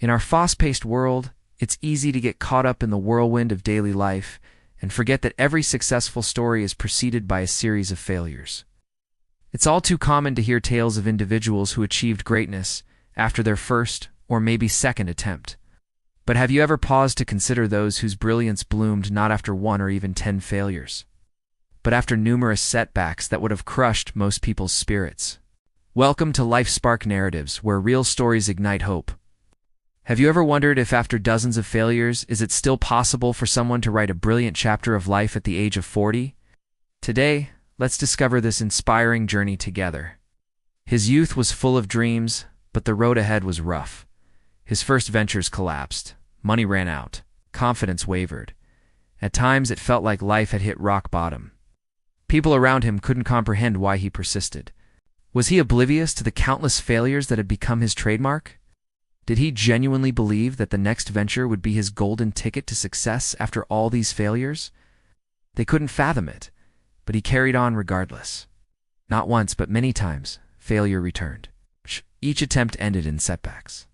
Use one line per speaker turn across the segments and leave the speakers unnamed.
In our fast-paced world, it's easy to get caught up in the whirlwind of daily life and forget that every successful story is preceded by a series of failures. It's all too common to hear tales of individuals who achieved greatness after their first or maybe second attempt. But have you ever paused to consider those whose brilliance bloomed not after 1 or even 10 failures, but after numerous setbacks that would have crushed most people's spirits? Welcome to Life Spark Narratives, where real stories ignite hope. Have you ever wondered if after dozens of failures, is it still possible for someone to write a brilliant chapter of life at the age of 40? Today, let's discover this inspiring journey together. His youth was full of dreams, but the road ahead was rough. His first ventures collapsed, money ran out, confidence wavered. At times it felt like life had hit rock bottom. People around him couldn't comprehend why he persisted. Was he oblivious to the countless failures that had become his trademark? Did he genuinely believe that the next venture would be his golden ticket to success after all these failures? They couldn't fathom it, but he carried on regardless. Not once, but many times, failure returned. Each attempt ended in setbacks.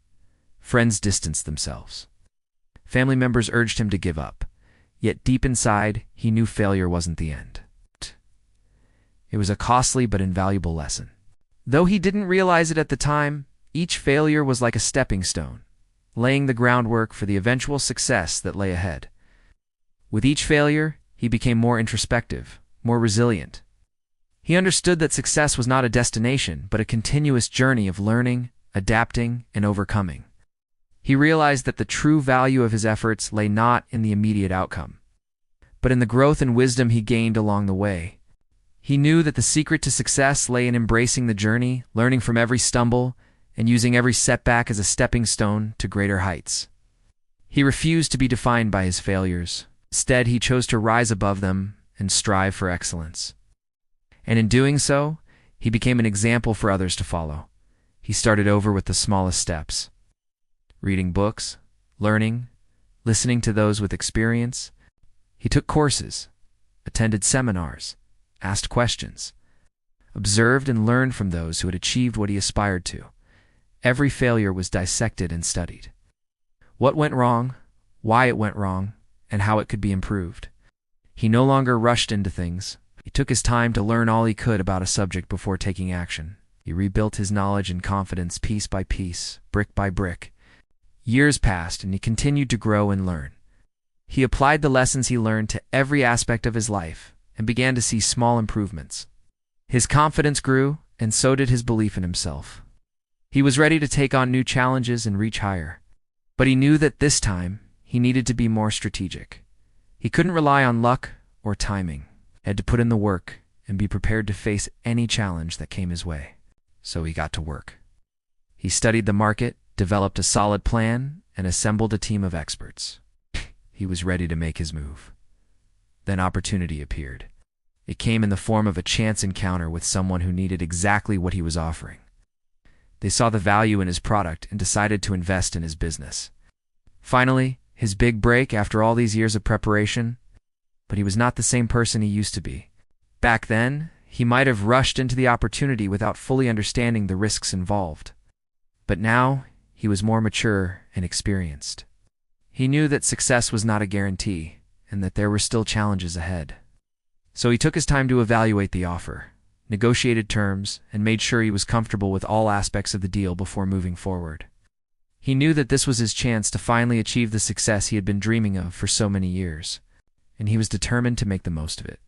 Friends distanced themselves. Family members urged him to give up, yet deep inside, he knew failure wasn't the end. It was a costly but invaluable lesson. Though he didn't realize it at the time, each failure was like a stepping stone, laying the groundwork for the eventual success that lay ahead. With each failure, he became more introspective, more resilient. He understood that success was not a destination, but a continuous journey of learning, adapting, and overcoming. He realized that the true value of his efforts lay not in the immediate outcome, but in the growth and wisdom he gained along the way. He knew that the secret to success lay in embracing the journey, learning from every stumble, and using every setback as a stepping stone to greater heights. He refused to be defined by his failures. Instead, he chose to rise above them and strive for excellence. And in doing so, he became an example for others to follow. He started over with the smallest steps. Reading books, learning, listening to those with experience. He took courses, attended seminars, asked questions, observed and learned from those who had achieved what he aspired to. Every failure was dissected and studied. What went wrong, why it went wrong, and how it could be improved. He no longer rushed into things. He took his time to learn all he could about a subject before taking action. He rebuilt his knowledge and confidence piece by piece, brick by brick. Years passed, and he continued to grow and learn. He applied the lessons he learned to every aspect of his life and began to see small improvements. His confidence grew, and so did his belief in himself. He was ready to take on new challenges and reach higher. But he knew that this time, he needed to be more strategic. He couldn't rely on luck or timing. He had to put in the work and be prepared to face any challenge that came his way. So he got to work. He studied the market, developed a solid plan, and assembled a team of experts. He was ready to make his move. Then opportunity appeared. It came in the form of a chance encounter with someone who needed exactly what he was offering. They saw the value in his product and decided to invest in his business. Finally, his big break after all these years of preparation. But he was not the same person he used to be. Back then, he might have rushed into the opportunity without fully understanding the risks involved. But now, he was more mature and experienced. He knew that success was not a guarantee, and that there were still challenges ahead. So he took his time to evaluate the offer, negotiated terms, and made sure he was comfortable with all aspects of the deal before moving forward. He knew that this was his chance to finally achieve the success he had been dreaming of for so many years, and he was determined to make the most of it.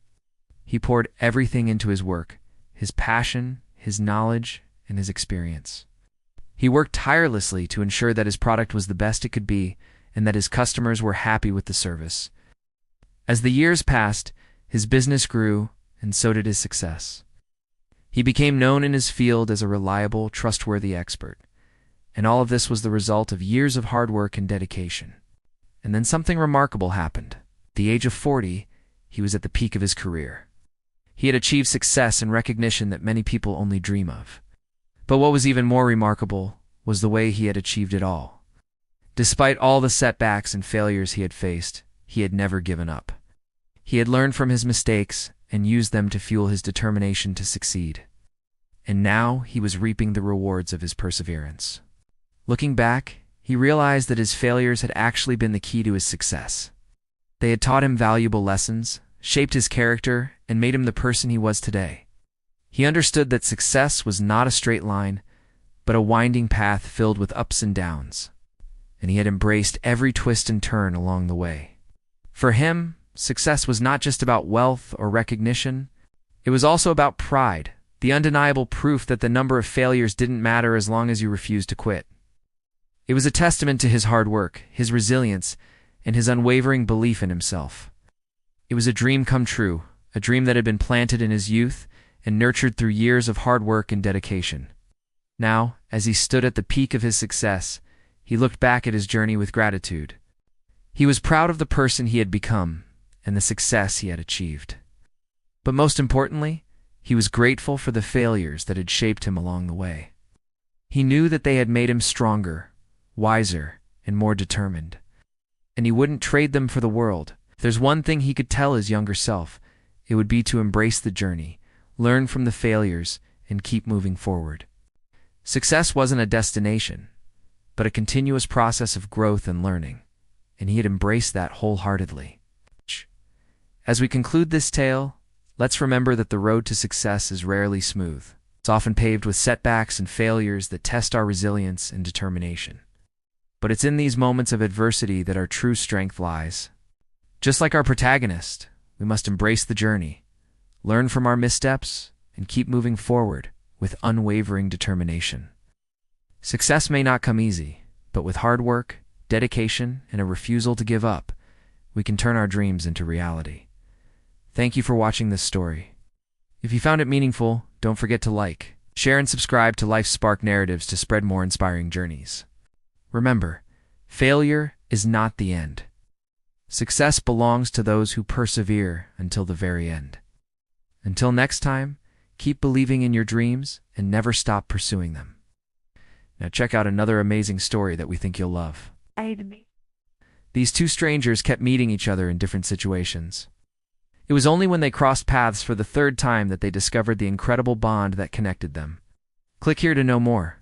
He poured everything into his work, his passion, his knowledge, and his experience. He worked tirelessly to ensure that his product was the best it could be and that his customers were happy with the service. As the years passed, his business grew, and so did his success. He became known in his field as a reliable, trustworthy expert, and all of this was the result of years of hard work and dedication. And then something remarkable happened. At the age of 40, he was at the peak of his career. He had achieved success and recognition that many people only dream of. But what was even more remarkable was the way he had achieved it all. Despite all the setbacks and failures he had faced, he had never given up. He had learned from his mistakes and used them to fuel his determination to succeed. And now he was reaping the rewards of his perseverance. Looking back, he realized that his failures had actually been the key to his success. They had taught him valuable lessons, shaped his character, and made him the person he was today. He understood that success was not a straight line, but a winding path filled with ups and downs, and he had embraced every twist and turn along the way. For him, success was not just about wealth or recognition. It was also about pride, the undeniable proof that the number of failures didn't matter as long as you refused to quit. It was a testament to his hard work, his resilience, and his unwavering belief in himself. It was a dream come true, a dream that had been planted in his youth and nurtured through years of hard work and dedication. Now, as he stood at the peak of his success, he looked back at his journey with gratitude. He was proud of the person he had become and the success he had achieved. But most importantly, he was grateful for the failures that had shaped him along the way. He knew that they had made him stronger, wiser, and more determined, and he wouldn't trade them for the world. If there's one thing he could tell his younger self, it would be to embrace the journey, learn from the failures, and keep moving forward. Success wasn't a destination, but a continuous process of growth and learning, and he had embraced that wholeheartedly. As we conclude this tale, let's remember that the road to success is rarely smooth. It's often paved with setbacks and failures that test our resilience and determination. But it's in these moments of adversity that our true strength lies. Just like our protagonist, we must embrace the journey, learn from our missteps, and keep moving forward with unwavering determination. Success may not come easy, but with hard work, dedication, and a refusal to give up, we can turn our dreams into reality. Thank you for watching this story. If you found it meaningful, don't forget to like, share, and subscribe to Life's Spark Narratives to spread more inspiring journeys. Remember, failure is not the end. Success belongs to those who persevere until the very end. Until next time, keep believing in your dreams and never stop pursuing them. Now check out another amazing story that we think you'll love. These two strangers kept meeting each other in different situations. It was only when they crossed paths for the third time that they discovered the incredible bond that connected them. Click here to know more.